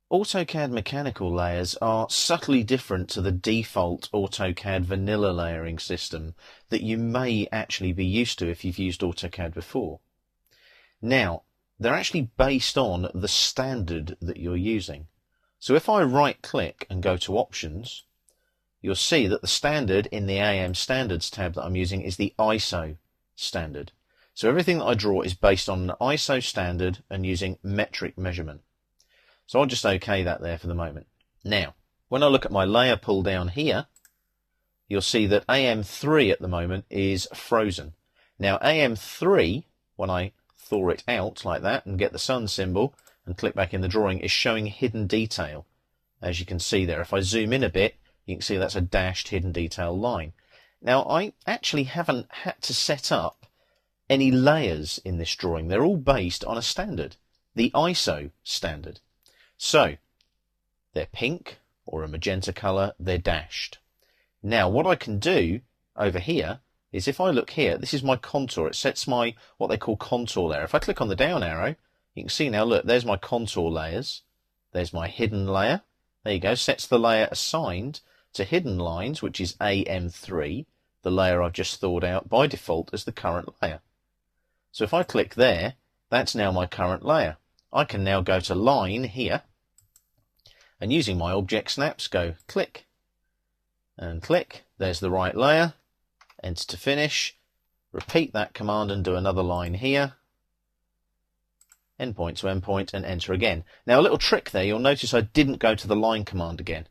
AutoCAD mechanical layers are subtly different to the default AutoCAD vanilla layering system that you may actually be used to if you've used AutoCAD before. Now, they're actually based on the standard that you're using. So if I right click and go to options, you'll see that the standard in the AM standards tab that I'm using is the ISO standard. So everything that I draw is based on an ISO standard and using metric measurement. So I'll just OK that there for the moment. Now, when I look at my layer pull down here, you'll see that AM3 at the moment is frozen. Now AM3, when I thaw it out like that and get the sun symbol and click back in the drawing, is showing hidden detail. As you can see there, if I zoom in a bit, you can see that's a dashed hidden detail line. Now I actually haven't had to set up any layers in this drawing. They're all based on a standard, the ISO standard. So they're pink or a magenta colour, they're dashed. Now what I can do over here is if I look here, this is my contour. It sets my what they call contour layer. If I click on the down arrow, you can see now, look, there's my contour layers. There's my hidden layer. There you go, sets the layer assigned to hidden lines, which is AM3, the layer I've just thawed out by default as the current layer. So if I click there, that's now my current layer. I can now go to line here and using my object snaps go click and click. There's the right layer. Enter to finish. Repeat that command and do another line here. Endpoint to endpoint and enter again. Now a little trick there, you'll notice I didn't go to the line command again.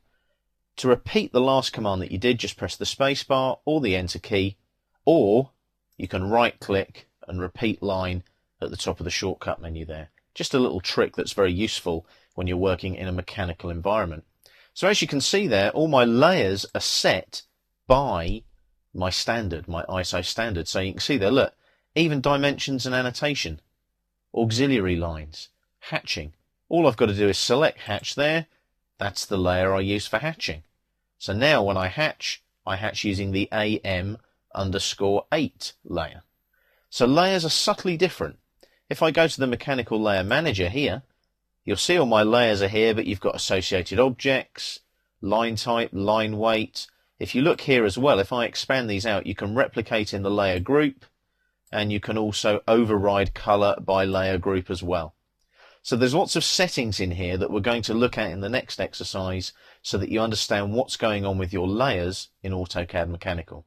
To repeat the last command that you did, just press the space bar or the enter key, or you can right click and repeat line at the top of the shortcut menu there. Just a little trick that's very useful when you're working in a mechanical environment. So as you can see there, all my layers are set by my standard, my ISO standard. So you can see there, look, even dimensions and annotation, auxiliary lines, hatching. All I've got to do is select hatch there. That's the layer I use for hatching. So now when I hatch using the AM_8 layer. So layers are subtly different. If I go to the mechanical layer manager here, you'll see all my layers are here, but you've got associated objects, line type, line weight. If you look here as well, if I expand these out, you can replicate in the layer group, and you can also override color by layer group as well. So there's lots of settings in here that we're going to look at in the next exercise so that you understand what's going on with your layers in AutoCAD Mechanical.